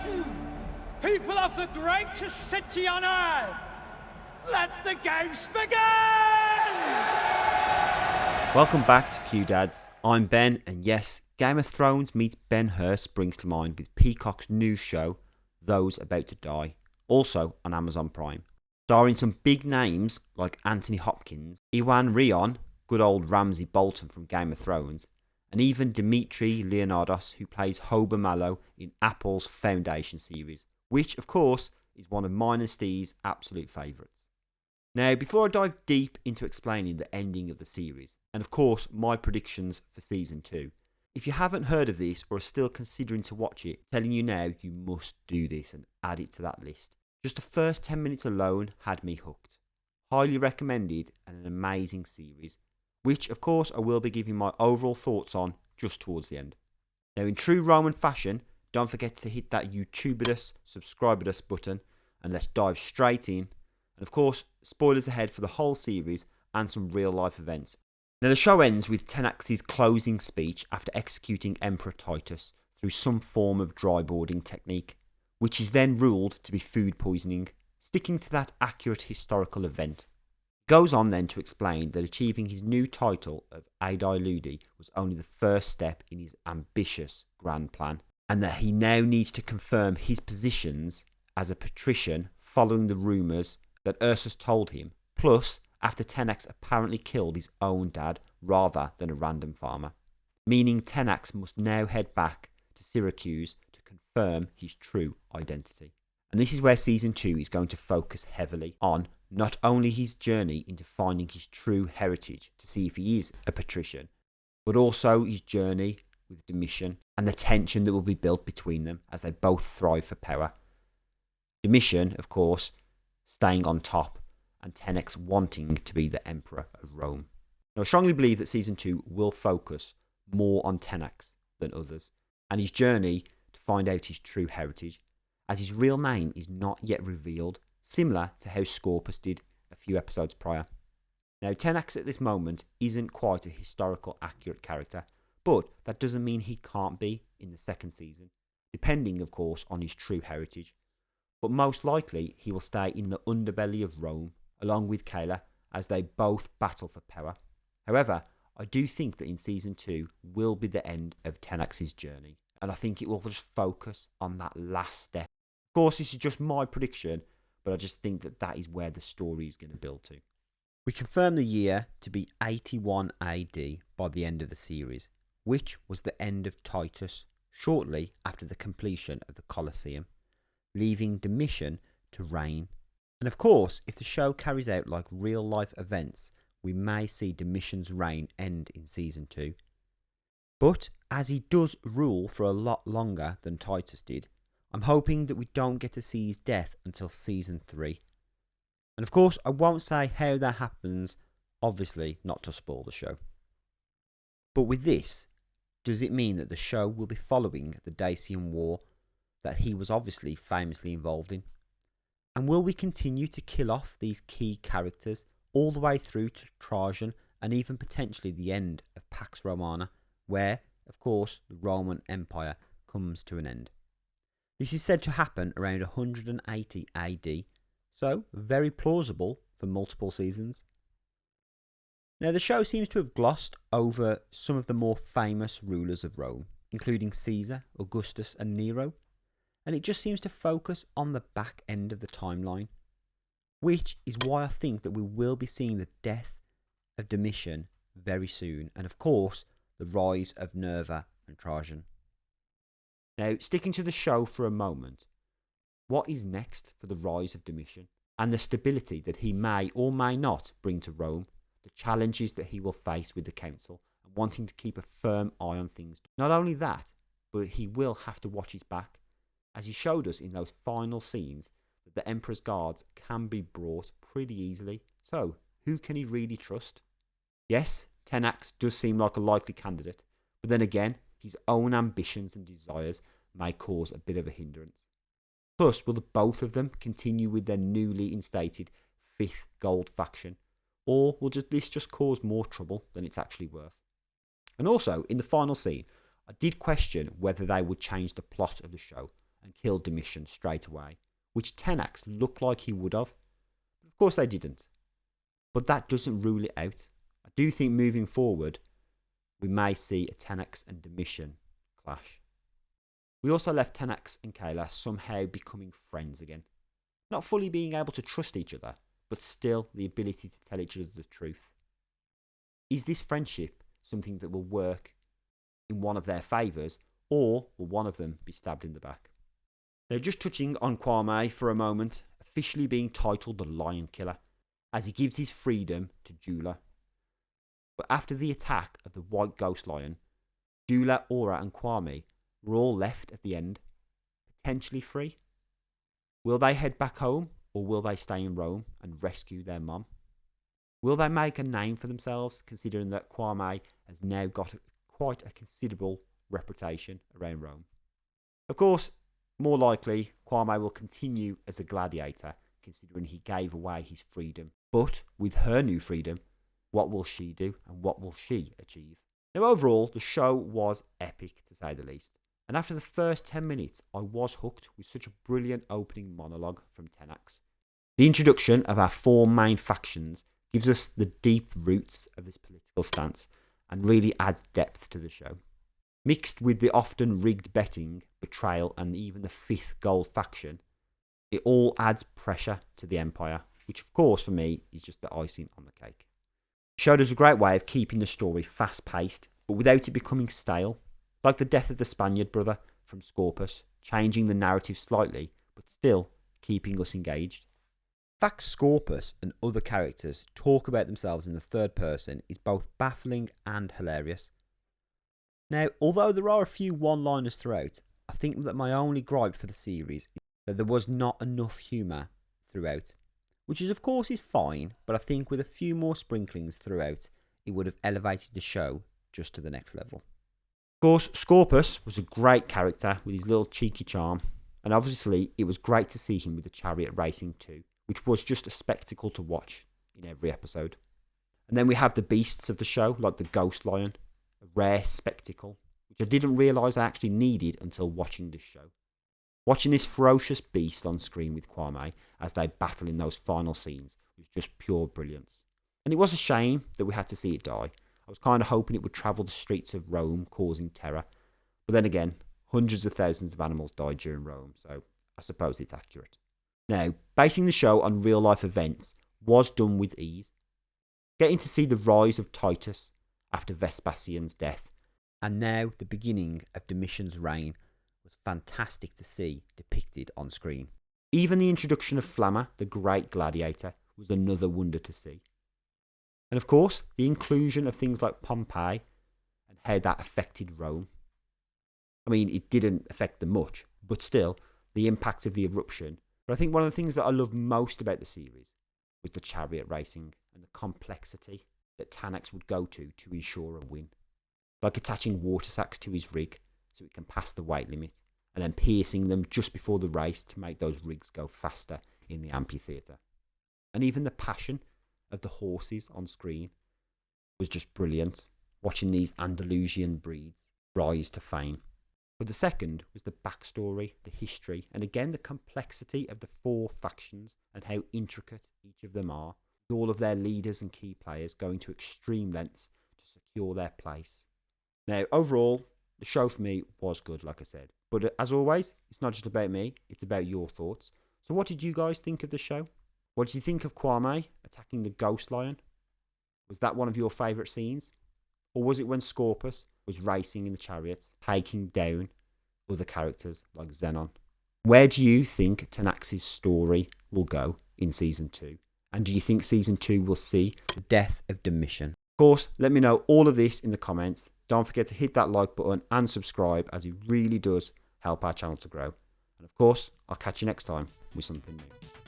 Listen, people of the greatest city on earth, let the games begin! Welcome back to Q Dads. I'm Ben, and yes, Game of Thrones meets Ben Hur springs to mind with Peacock's new show, Those About to Die, also on Amazon Prime. Starring some big names like Anthony Hopkins, Iwan Rheon, good old Ramsay Bolton from Game of Thrones, and even Dimitri Leonardos, who plays Hober Mallow in Apple's Foundation series, which, of course, is one of mine and Steve's absolute favourites. Now, before I dive deep into explaining the ending of the series, and of course my predictions for Season 2, if you haven't heard of this or are still considering to watch it, I'm telling you now, you must do this and add it to that list. Just the first 10 minutes alone had me hooked. Highly recommended and an amazing series, which of course I will be giving my overall thoughts on just towards the end. Now, in true Roman fashion, don't forget to hit that YouTubeidus, subscribeidus button, and let's dive straight in. And of course, spoilers ahead for the whole series and some real life events. Now, the show ends with Tenax's closing speech after executing Emperor Titus through some form of dryboarding technique, which is then ruled to be food poisoning, sticking to that accurate historical event. It goes on then to explain that achieving his new title of Adai Ludi was only the first step in his ambitious grand plan, and that he now needs to confirm his positions as a patrician following the rumours that Ursus told him, plus after Tenax apparently killed his own dad rather than a random farmer, meaning Tenax must now head back to Syracuse to confirm his true identity. And this is where Season 2 is going to focus heavily on not only his journey into finding his true heritage to see if he is a patrician, but also his journey with Domitian and the tension that will be built between them as they both thrive for power. Domitian, of course, staying on top, and Tenax wanting to be the Emperor of Rome. Now, I strongly believe that Season 2 will focus more on Tenax than others, and his journey to find out his true heritage, as his real name is not yet revealed, similar to how Scorpus did a few episodes prior. Now, Tenax at this moment isn't quite a historical accurate character, but that doesn't mean he can't be in the second season, depending, of course, on his true heritage. But most likely, he will stay in the underbelly of Rome, along with Kayla, as they both battle for power. However, I do think that in Season 2 will be the end of Tenax's journey, and I think it will just focus on that last step. Of course, this is just my prediction, but I just think that that is where the story is going to build to. We confirm the year to be 81 AD by the end of the series, which was the end of Titus, shortly after the completion of the Colosseum, leaving Domitian to reign. And of course, if the show carries out like real life events, we may see Domitian's reign end in Season 2. But as he does rule for a lot longer than Titus did, I'm hoping that we don't get to see his death until Season 3. And of course, I won't say how that happens, obviously not to spoil the show. But with this, does it mean that the show will be following the Dacian War that he was obviously famously involved in? And will we continue to kill off these key characters all the way through to Trajan and even potentially the end of Pax Romana, where, of course, the Roman Empire comes to an end? This is said to happen around 180 AD, so very plausible for multiple seasons. Now, the show seems to have glossed over some of the more famous rulers of Rome, including Caesar, Augustus and Nero, and it just seems to focus on the back end of the timeline, which is why I think that we will be seeing the death of Domitian very soon, and of course the rise of Nerva and Trajan. Now, sticking to the show for a moment, what is next for the rise of Domitian and the stability that he may or may not bring to Rome, the challenges that he will face with the council, and wanting to keep a firm eye on things. Not only that, but he will have to watch his back, as he showed us in those final scenes that the Emperor's guards can be brought pretty easily. So, who can he really trust? Yes, Tenax does seem like a likely candidate, but then again, his own ambitions and desires may cause a bit of a hindrance. Plus, will the both of them continue with their newly instated 5th Gold faction, or will this just cause more trouble than it's actually worth? And also, in the final scene, I did question whether they would change the plot of the show and killed Domitian straight away, which Tenax looked like he would have. But of course they didn't. But that doesn't rule it out. I do think moving forward, we may see a Tenax and Domitian clash. We also left Tenax and Kayla somehow becoming friends again. Not fully being able to trust each other, but still the ability to tell each other the truth. Is this friendship something that will work in one of their favours, or will one of them be stabbed in the back? Now, just touching on Kwame for a moment, officially being titled the Lion Killer, as he gives his freedom to Jula. But after the attack of the White Ghost Lion, Jula, Aura and Kwame were all left at the end, potentially free. Will they head back home, or will they stay in Rome and rescue their mum? Will they make a name for themselves, considering that Kwame has now got quite a considerable reputation around Rome? Of course, more likely, Kwame will continue as a gladiator, considering he gave away his freedom. But with her new freedom, what will she do and what will she achieve? Now, overall, the show was epic, to say the least. And after the first 10 minutes, I was hooked with such a brilliant opening monologue from Tenax. The introduction of our four main factions gives us the deep roots of this political stance and really adds depth to the show. Mixed with the often rigged betting, betrayal, and even the fifth gold faction, it all adds pressure to the Empire, which of course for me is just the icing on the cake. It showed us a great way of keeping the story fast-paced, but without it becoming stale, like the death of the Spaniard brother from Scorpus, changing the narrative slightly, but still keeping us engaged. The fact Scorpus and other characters talk about themselves in the third person is both baffling and hilarious. Now, although there are a few one-liners throughout, I think that my only gripe for the series is that there was not enough humour throughout, which is of course is fine, but I think with a few more sprinklings throughout, it would have elevated the show just to the next level. Of course, Scorpus was a great character with his little cheeky charm, and obviously it was great to see him with the chariot racing too, which was just a spectacle to watch in every episode. And then we have the beasts of the show, like the Ghost Lion, a rare spectacle, which I didn't realise I actually needed until watching this show. Watching this ferocious beast on screen with Kwame as they battle in those final scenes was just pure brilliance. And it was a shame that we had to see it die. I was kind of hoping it would travel the streets of Rome causing terror. But then again, hundreds of thousands of animals died during Rome, so I suppose it's accurate. Now, basing the show on real life events was done with ease. Getting to see the rise of Titus after Vespasian's death, and now the beginning of Domitian's reign, was fantastic to see depicted on screen. Even the introduction of Flamma, the great gladiator, was another wonder to see. And of course, the inclusion of things like Pompeii and how that affected Rome. I mean, it didn't affect them much, but still, the impact of the eruption. But I think one of the things that I loved most about the series was the chariot racing and the complexity that Tenax would go to ensure a win. Like attaching water sacks to his rig so it can pass the weight limit, and then piercing them just before the race to make those rigs go faster in the amphitheatre. And even the passion of the horses on screen was just brilliant, watching these Andalusian breeds rise to fame. But the second was the backstory, the history, and again the complexity of the four factions and how intricate each of them are, with all of their leaders and key players going to extreme lengths to secure their place. Now, overall, the show for me was good, like I said. But as always, it's not just about me, it's about your thoughts. So what did you guys think of the show? What did you think of Kwame attacking the Ghost Lion? Was that one of your favourite scenes? Or was it when Scorpus was racing in the chariots, taking down other characters like Xenon? Where do you think Tenax's story will go in Season 2? And do you think Season 2 will see the death of Domitian? Of course, let me know all of this in the comments. Don't forget to hit that like button and subscribe, as it really does help our channel to grow. And of course, I'll catch you next time with something new.